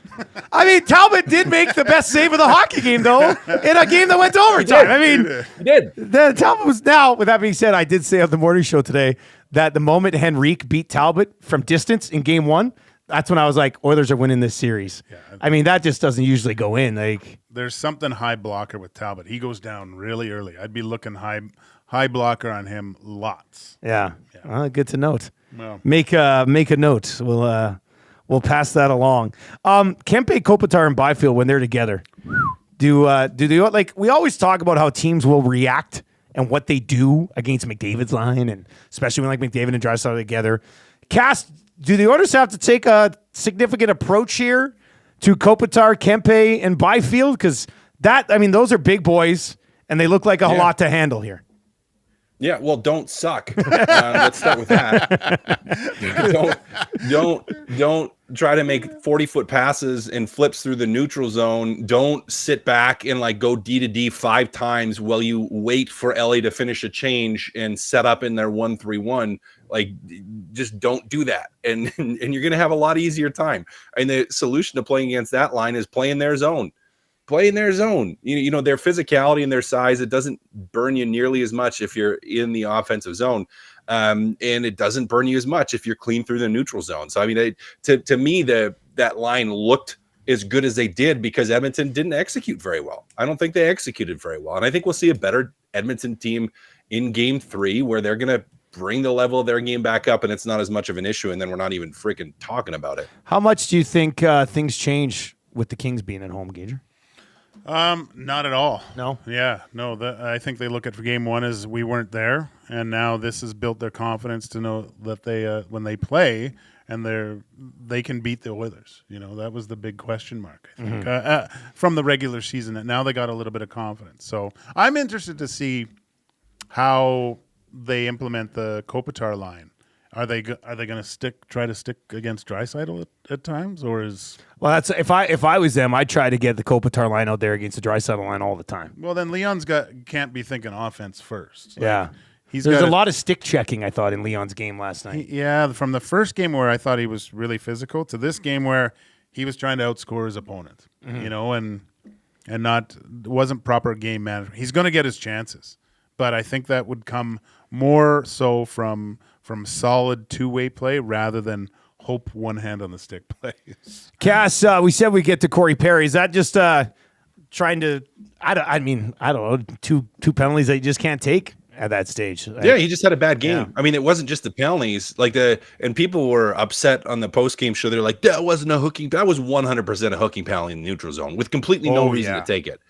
Talbot did make the best save of the hockey game, though, in a game that went to overtime. He did. Talbot was now. With that being said, I did say on the morning show today that the moment Henrique beat Talbot from distance in Game 1, that's when I was like, Oilers are winning this series. Yeah. That just doesn't usually go in. Like, there's something high blocker with Talbot. He goes down really early. I'd be looking high blocker on him lots. Yeah. Well, good to note. Well, make a note. We'll pass that along. Kempe, Kopitar, and Byfield, when they're together, do they, like, we always talk about how teams will react and what they do against McDavid's line, and especially when like McDavid and Draisaitl are together. Cass, do the Oilers have to take a significant approach here to Kopitar, Kempe, and Byfield? Because those are big boys, and they look like a lot to handle here. Yeah, well, don't suck. Let's start with that. Don't try to make 40-foot passes and flips through the neutral zone. Don't sit back and like go D to D 5 times while you wait for LA to finish a change and set up in their 1-3-1. Like, just don't do that, and you're gonna have a lot easier time. And the solution to playing against that line is play in their zone. Play in their zone. You know, their physicality and their size, it doesn't burn you nearly as much if you're in the offensive zone. And it doesn't burn you as much if you're clean through the neutral zone. So, I mean, to me, that line looked as good as they did because Edmonton didn't execute very well. I don't think they executed very well. And I think we'll see a better Edmonton team in game 3 where they're going to bring the level of their game back up and it's not as much of an issue. And then we're not even freaking talking about it. How much do you think things change with the Kings being at home, Gager? Not at all. No? Yeah, no. I think they look at for game 1 as we weren't there, and now this has built their confidence to know that they, when they play, and they can beat the Oilers. You know, that was the big question mark, I think, from the regular season. And now they got a little bit of confidence. So I'm interested to see how they implement the Kopitar line. Are they going to try to stick against Draisaitl at times, or is? Well, that's if I was them, I'd try to get the Kopitar line out there against the Draisaitl line all the time. Well, then Leon's can't be thinking offense first. Like, there's a lot of stick checking, I thought, in Leon's game last night. From the first game where I thought he was really physical to this game where he was trying to outscore his opponent, you know, and wasn't proper game management. He's going to get his chances, but I think that would come more so from solid two-way play rather than hope one hand on the stick plays. Cass, we said we get to Corey Perry. Is that just trying to? I don't know. Two penalties that you just can't take at that stage. Yeah, he just had a bad game. Yeah. I mean, it wasn't just the penalties. And people were upset on the post-game show. They're like, that wasn't a hooking. That was 100% a hooking penalty in the neutral zone with completely no reason to take it.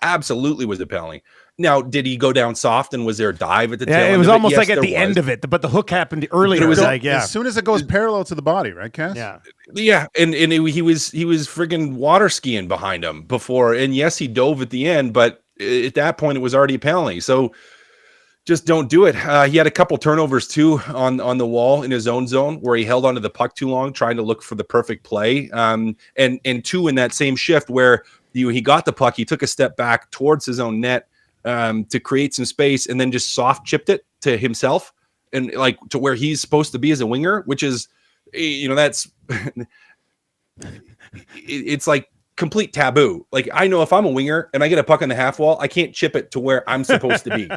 Absolutely was a penalty. Now, did he go down soft and was there a dive at the tail end? It was almost yes, like at the end of it, but the hook happened earlier. It was as soon as it goes parallel to the body, right, Cass? Yeah, and he was friggin' water skiing behind him before, and yes, he dove at the end, but at that point it was already a penalty. So just don't do it. He had a couple turnovers too on the wall in his own zone where he held onto the puck too long, trying to look for the perfect play. And two in that same shift where he got the puck, he took a step back towards his own net to create some space, and then just soft chipped it to himself and like to where he's supposed to be as a winger, which is, that's it's like complete taboo. Like, I know if I'm a winger and I get a puck on the half wall, I can't chip it to where I'm supposed to be.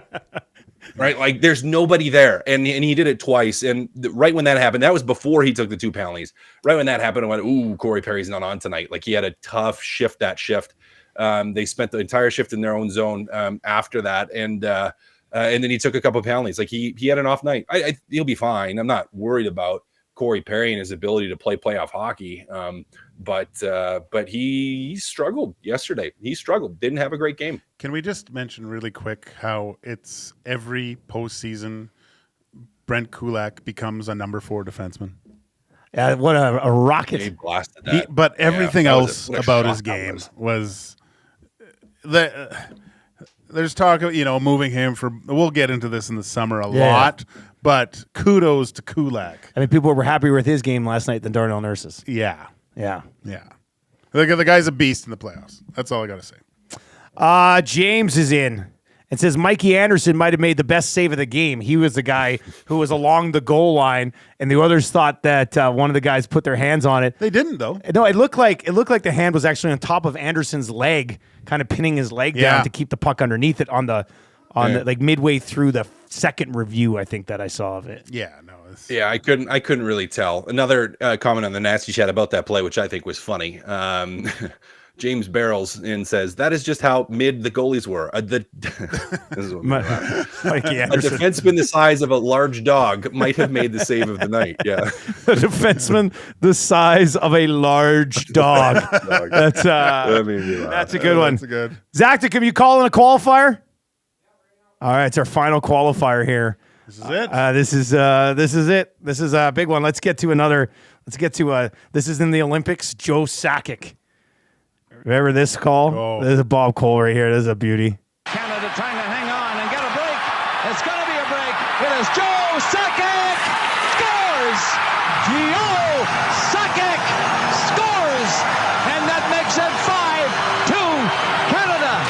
Right? Like, there's nobody there. And he did it twice. And right when that happened, that was before he took the 2 penalties. Right when that happened, I went, ooh, Corey Perry's not on tonight. Like, he had a tough shift that shift. They spent the entire shift in their own zone after that. And then he took a couple of penalties. Like, he had an off night. He'll be fine. I'm not worried about Corey Perry and his ability to play playoff hockey. But he struggled yesterday. He struggled. Didn't have a great game. Can we just mention really quick how it's every postseason Brent Kulak becomes a number 4 defenseman? Yeah, what a rocket. He blasted that. But everything else about his game was there's talk of, moving him we'll get into this in the summer a lot, but kudos to Kulak. I mean, people were happier with his game last night than Darnell Nurse's. Yeah. Yeah. The guy's a beast in the playoffs. That's all I got to say. James is in and says Mikey Anderson might have made the best save of the game. He was the guy who was along the goal line, and the others thought that one of the guys put their hands on it. They didn't, though. No, it looked like the hand was actually on top of Anderson's leg, kind of pinning his leg down to keep the puck underneath it on the like midway through the second review, I think, that I saw of it. Yeah, no. Yeah, I couldn't really tell. Another comment on the Nasty Chat about that play, which I think was funny. James Barrels and says that is just how mid the goalies were. This is what Mikey a Anderson. defenseman the size of a large dog might have made the save of the night. Yeah, A defenseman the size of a large dog. That's that's a good one. That's good. Zach, can you call in a qualifier? All right, it's our final qualifier here. This is it. This is it. This is a big one. Let's get to another. This is in the Olympics. Joe Sakic. Remember this call? Oh. There's a Bob Cole right here. This is a beauty. Canada trying to hang on and get a break. It's going to be a break. It is Joe Sakic scores. Joe Sakic scores, and that makes it 5-2 Canada.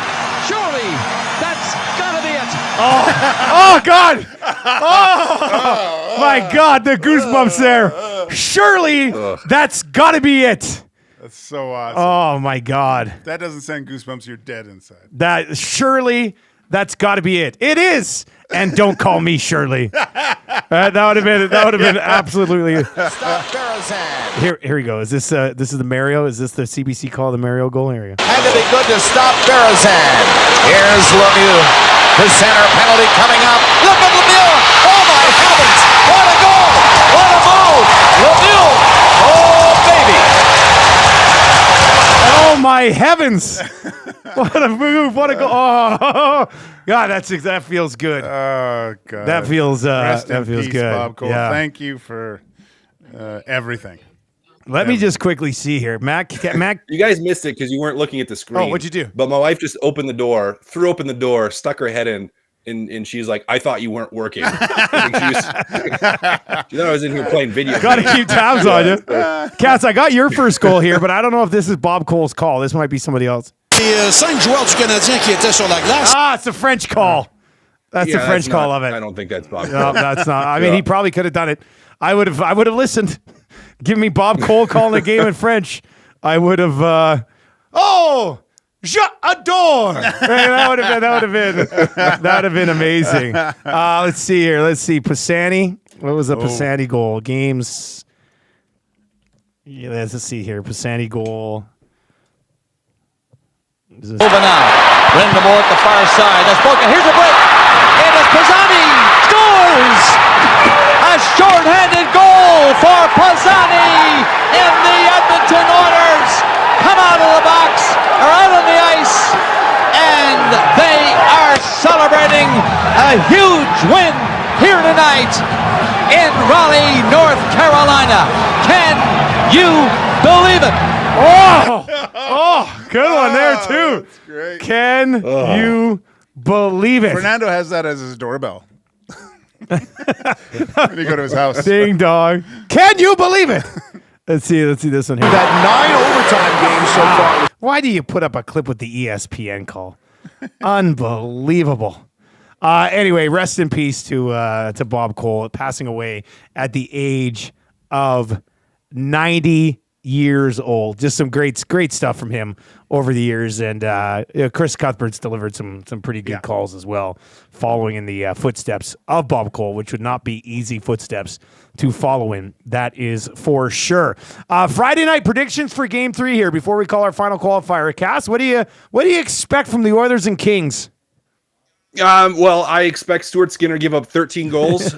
Surely that's got to be it. Oh God! Oh my God! The goosebumps there. Surely that's got to be it. That's so awesome. Oh my God! That doesn't send goosebumps. You're dead inside. That surely that's got to be it. It is. And don't call me Shirley. That would have been absolutely. Stop Berezan. Here we go. Is this is the Mario? Is this the CBC call, the Mario goal area? Had to be good to stop Berezan. Here's Lemieux. The center penalty coming up. Look at Lemieux. Oh my heavens. What a goal. What a move. Lemieux. Oh baby. Oh my heavens! What a move! What a goal! Oh God, that feels good. Oh God. That feels Rest that in feels peace, good. Bob Cole. Yeah. Thank you for everything. Let me just quickly see here, Mac. you guys missed it because you weren't looking at the screen. Oh, what'd you do? But my wife just opened the door, threw open the door, stuck her head in. And she's like, I thought you weren't working. She thought I was in here playing video. Got to keep tabs on you, Cass. I got your first goal here, but I don't know if this is Bob Cole's call. This might be somebody else. Les 5 joueurs du Canadien qui étaient sur la glace. Ah, it's the French call. That's the French call of it. I don't think that's Bob. No, that's not. I mean, he probably could have done it. I would have listened. Give me Bob Cole calling the game in French. I would have. J'adore. That would have been amazing. Let's see here. Let's see. Pisani. What was the Pisani goal? Games. Yeah, let's see here. Pisani goal. Moving on. Brindamore at the far side. That's broken. Here's a break. It is Pisani. Scores! A short-handed goal for Pisani in the Edmonton Oilers. Come out of the box, or out on the ice, and they are celebrating a huge win here tonight in Raleigh, North Carolina. Can you believe it? Good one there too. That's great. Can you believe it? Fernando has that as his doorbell. When you go to his house. Ding dong. Can you believe it? Let's see this one here. That 9 overtime games so far. Why do you put up a clip with the ESPN call? Unbelievable. Anyway, rest in peace to Bob Cole, passing away at the age of 90 years old. Just some great stuff from him over the years, and Chris Cuthbert's delivered some pretty good calls as well, following in the footsteps of Bob Cole, which would not be easy footsteps to follow in. That is for sure. Friday night predictions for Game 3 here before we call our final qualifier. Cass, what do you expect from the Oilers and Kings? Well, I expect Stuart Skinner to give up 13 goals.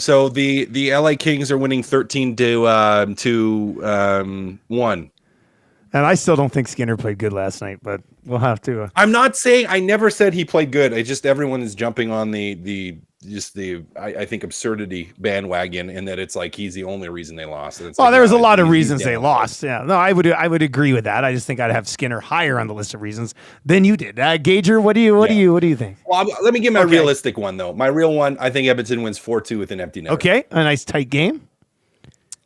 So the LA Kings are winning 13 to 1. And I still don't think Skinner played good last night, but we'll have to. I'm not saying I never said he played good. I just everyone is jumping on the I think absurdity bandwagon, and that it's like he's the only reason they lost. And it's Well, like, there was a no, lot of he's reasons they down. lost. Yeah, no, I would agree with that. I just think I'd have Skinner higher on the list of reasons than you did. Gager, what do you think? Well, let me give my realistic one though. My real one, I think Edmonton wins 4-2 with an empty net. Okay, a nice tight game.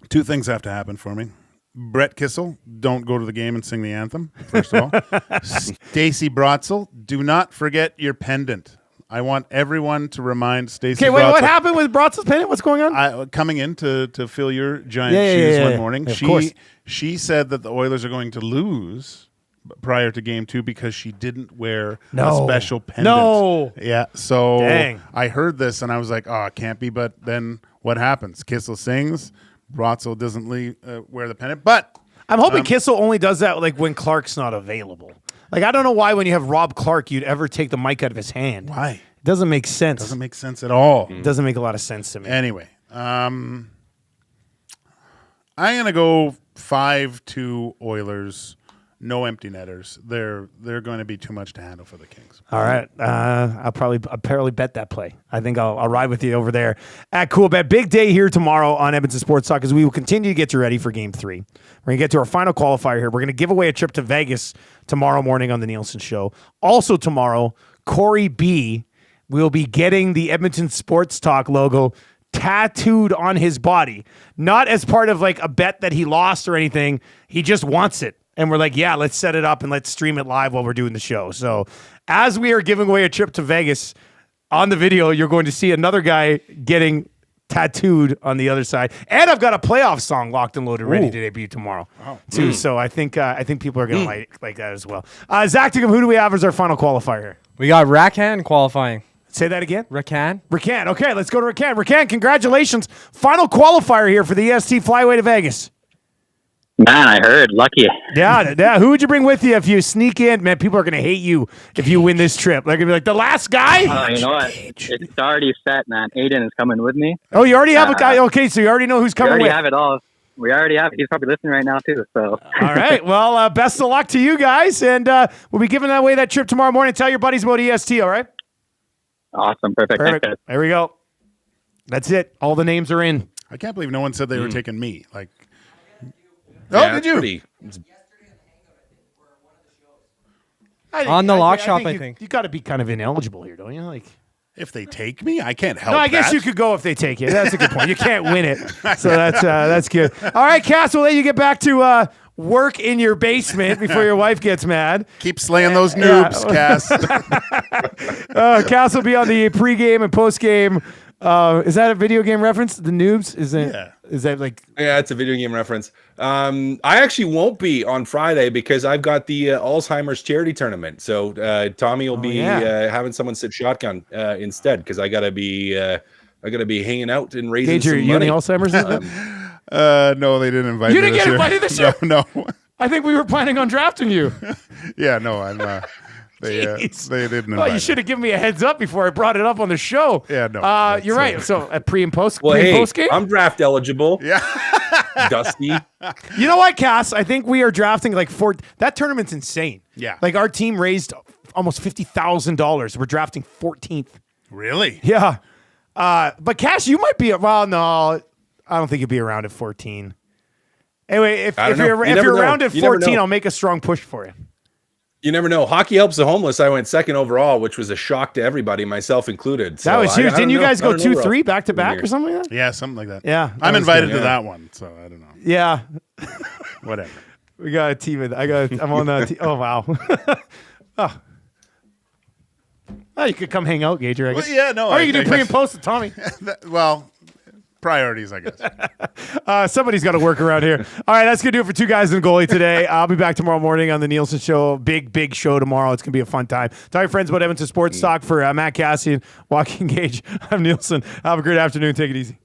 Two things have to happen for me. Brett Kissel, don't go to the game and sing the anthem, first of all. Stacey Brotzel, do not forget your pendant. I want everyone to remind Stacey Okay, wait, Brotzel. what happened with Brotzel's pennant? What's going on? Coming in to fill your giant shoes one morning, Of course. she said that the Oilers are going to lose prior to Game 2 because she didn't wear a special pendant. No. Yeah, so Dang. I heard this and I was like, oh, it can't be. But then what happens? Kissel sings. Brotzel doesn't wear the pendant. But I'm hoping Kissel only does that like when Clark's not available. Like, I don't know why when you have Rob Clark, you'd ever take the mic out of his hand. Why? It doesn't make sense. Doesn't make sense at all. It doesn't make a lot of sense to me. Anyway, I'm going to go 5-2 Oilers. No empty netters. They're going to be too much to handle for the Kings. All right. I'll probably bet that play. I think I'll ride with you over there at Coolbet. Big day here tomorrow on Edmonton Sports Talk as we will continue to get you ready for Game 3. We're going to get to our final qualifier here. We're going to give away a trip to Vegas tomorrow morning on the Nielsen Show. Also tomorrow, Corey B. will be getting the Edmonton Sports Talk logo tattooed on his body. Not as part of like a bet that he lost or anything. He just wants it. And we're like, yeah, let's set it up and let's stream it live while we're doing the show. So as we are giving away a trip to Vegas, on the video, you're going to see another guy getting tattooed on the other side. And I've got a playoff song locked and loaded ready to debut tomorrow, too. So I think people are going to like that as well. Zach Tickham, who do we have as our final qualifier here? We got Rakan qualifying. Say that again? Rakan. Okay, let's go to Rakan. Rakan, congratulations. Final qualifier here for the EST Flyway to Vegas. Man, I heard. Lucky. Yeah. Who would you bring with you if you sneak in? Man, people are going to hate you if you win this trip. They're going to be like, the last guy? You know what? It's already set, man. Aiden is coming with me. Oh, you already have a guy? Okay, so you already know who's coming with. We already have it all. We already have it. He's probably listening right now, too. So. All right. Well, best of luck to you guys. And we'll be giving away that trip tomorrow morning. Tell your buddies about EST, all right? Awesome. Perfect. Thanks, guys. There we go. That's it. All the names are in. I can't believe no one said they were taking me. Like, Yeah, did you? On the lock shop, I think. You got to be kind of ineligible here, don't you? Like, If they take me, I can't help. no, I guess that. you could go if they take you. That's a good point. You can't win it, so that's good. All right, Cass, we'll let you get back to work in your basement before your wife gets mad. Keep slaying those noobs, Cass. Cass will be on the pregame and postgame. Is that a video game reference? The noobs? Is that like? Yeah, it's a video game reference. I actually won't be on Friday because I've got the Alzheimer's charity tournament. So Tommy will be having someone sit shotgun instead because I gotta be hanging out and raising Gage, some you money. any Alzheimer's? No, they didn't invite me. You didn't get invited this year? No. I think we were planning on drafting you. Yeah, no, I'm. They didn't invite Well, you should have given me a heads up before I brought it up on the show. Yeah, no. You're right. So at pre and post, Well, pre and hey, post game. I'm draft eligible. Yeah. Dusty. You know what, Cass? I think we are drafting like that tournament's insane. Yeah. Like our team raised almost $50,000. We're drafting 14th. Really? Yeah. But Cass, you might be. Well, no, I don't think you'll be around at 14. Anyway, if you're around at 14, I'll make a strong push for you. You never know. Hockey Helps the Homeless. I went second overall, which was a shock to everybody, myself included. So That was huge. Didn't you guys go 2-3 back to back here. or something like that? Yeah, something like that. Yeah, I'm that was invited good, to that one, so I don't know. Yeah. Whatever. We got a team. I'm on that team. Oh, wow. Oh, you could come hang out, Gage. I guess. Well, yeah, no. Or you can do pre and post with Tommy. Well, priorities, I guess. Somebody's got to work around here. All right, that's going to do it for Two Guys and a Goalie today. I'll be back tomorrow morning on the Nielsen Show. Big show tomorrow. It's going to be a fun time. Tell your friends about Edmonton Sports Talk for Matt Kassian, Joaquin, Gage. I'm Nielsen. Have a great afternoon. Take it easy.